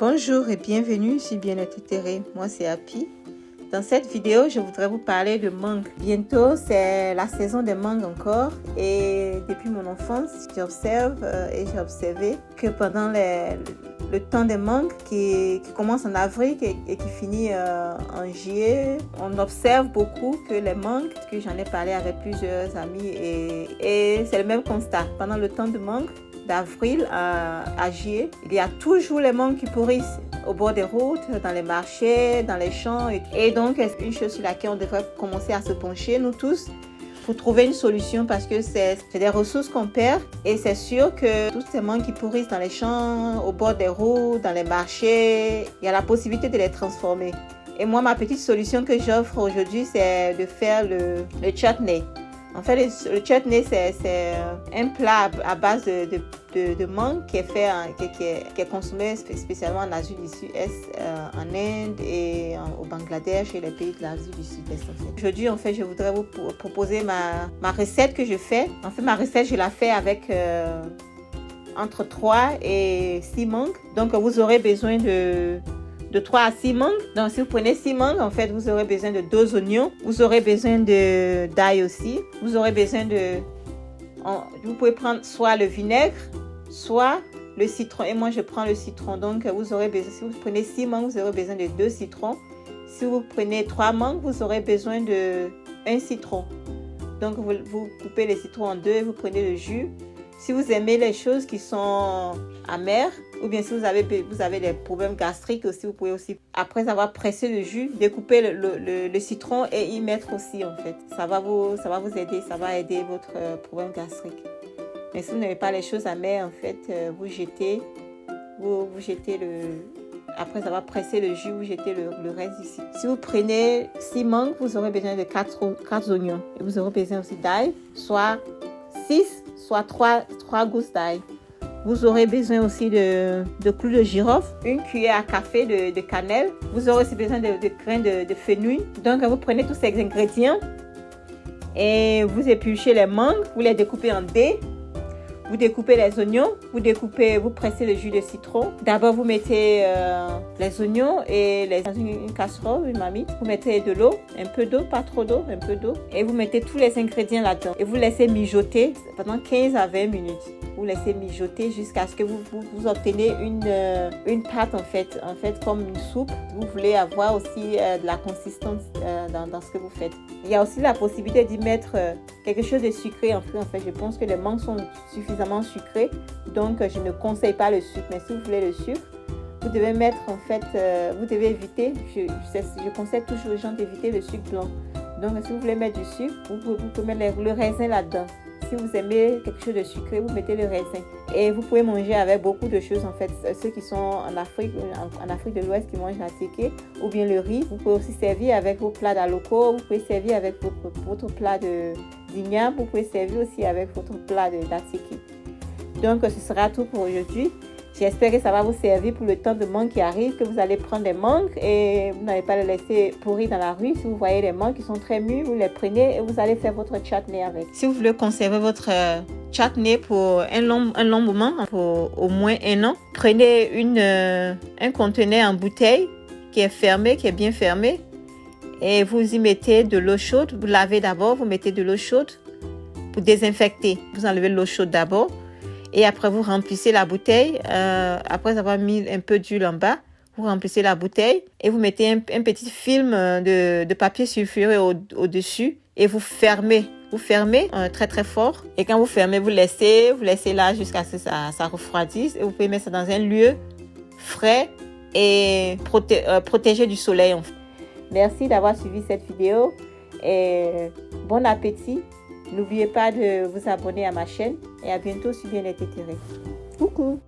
Bonjour et bienvenue sur Bien-être Terré. Moi c'est Happy. Dans cette vidéo, je voudrais vous parler de mangue. Bientôt, c'est la saison des mangues encore. Et depuis mon enfance, j'observe et j'ai observé que pendant le temps des mangues qui commence en avril et qui finit en juillet, on observe beaucoup que les mangues, que j'en ai parlé avec plusieurs amis et c'est le même constat. Pendant le temps de mangue, d'avril à juillet, il y a toujours les mangues qui pourrissent au bord des routes, dans les marchés, dans les champs. Et donc, c'est une chose sur laquelle on devrait commencer à se pencher, nous tous, pour trouver une solution parce que c'est des ressources qu'on perd. Et c'est sûr que toutes ces mangues qui pourrissent dans les champs, au bord des routes, dans les marchés, il y a la possibilité de les transformer. Et moi, ma petite solution que j'offre aujourd'hui, c'est de faire le chutney. En fait, le chutney, c'est un plat à base de mangue qui est fait, qui est consommé spécialement en Asie du Sud-Est, en Inde et au Bangladesh et les pays de l'Asie du Sud-Est. En fait. Aujourd'hui, en fait, je voudrais vous proposer ma recette que je fais. En fait, ma recette, je la fais avec entre 3 et 6 mangues. Donc, vous aurez besoin de 3 à 6 mangues. Donc, si vous prenez 6 mangues, en fait, vous aurez besoin de 2 oignons. Vous aurez besoin d'ail aussi. Vous aurez besoin vous pouvez prendre soit le vinaigre, soit le citron. Et moi, je prends le citron. Donc, vous aurez besoin, si vous prenez 6 mangues, vous aurez besoin de 2 citrons. Si vous prenez 3 mangues, vous aurez besoin de 1 citron. Donc, vous coupez les citrons en 2 et vous prenez le jus. Si vous aimez les choses qui sont amères, ou bien si vous avez des problèmes gastriques aussi, vous pouvez aussi, après avoir pressé le jus, découper le citron et y mettre aussi en fait. Ça va vous aider, ça va aider votre problème gastrique. Mais si vous n'aimez pas les choses amères, en fait, vous jetez après avoir pressé le jus, vous jetez le reste ici. Si vous prenez 6 mangues, vous aurez besoin de 4 oignons. Et vous aurez besoin aussi d'ail, soit 6, soit 3 gousses d'ail. Vous aurez besoin aussi de clous de girofle, 1 cuillère à café de cannelle. Vous aurez aussi besoin de grains de fenouil. Donc, vous prenez tous ces ingrédients et vous épluchez les mangues. Vous les découpez en dés. Vous découpez les oignons. Vous pressez le jus de citron. D'abord, vous mettez les oignons et dans une casserole, une marmite. Vous mettez de l'eau, un peu d'eau, pas trop d'eau, un peu d'eau. Et vous mettez tous les ingrédients là-dedans. Et vous laissez mijoter pendant 15 à 20 minutes. Vous laissez mijoter jusqu'à ce que vous obtenez une pâte en fait comme une soupe. Vous voulez avoir aussi de la consistance dans ce que vous faites. Il y a aussi la possibilité d'y mettre quelque chose de sucré en fait. Je pense que les mangues sont suffisamment sucrées, donc je ne conseille pas le sucre. Mais si vous voulez le sucre, vous devez mettre en fait, vous devez éviter. Je conseille toujours aux gens d'éviter le sucre blanc. Donc si vous voulez mettre du sucre, vous pouvez mettre le raisin là-dedans. Si vous aimez quelque chose de sucré, vous mettez le raisin. Et vous pouvez manger avec beaucoup de choses en fait. Ceux qui sont en Afrique de l'Ouest qui mangent la teke ou bien le riz. Vous pouvez aussi servir avec vos plats d'aloko. Vous pouvez servir avec votre plat d'igname. Vous pouvez servir aussi avec votre plat d'ateke. Donc ce sera tout pour aujourd'hui. J'espère que ça va vous servir pour le temps de mangue qui arrive, que vous allez prendre des mangues et vous n'allez pas les laisser pourrir dans la rue. Si vous voyez les mangues qui sont très mûres, vous les prenez et vous allez faire votre chutney avec. Si vous voulez conserver votre chutney pour un long moment, pour au moins 1 an, prenez un conteneur en bouteille qui est bien fermé et vous y mettez de l'eau chaude. Vous lavez d'abord, vous mettez de l'eau chaude pour désinfecter. Vous enlevez l'eau chaude d'abord. Et après, vous remplissez la bouteille. Après avoir mis un peu d'huile en bas, vous remplissez la bouteille et vous mettez un petit film de papier sulfuré au-dessus et vous fermez. Vous fermez très très fort. Et quand vous fermez, vous laissez là jusqu'à ce que ça refroidisse. Et vous pouvez mettre ça dans un lieu frais et protégé du soleil. En fait. Merci d'avoir suivi cette vidéo et bon appétit. N'oubliez pas de vous abonner à ma chaîne et à bientôt sur Bien-être Terré. Coucou!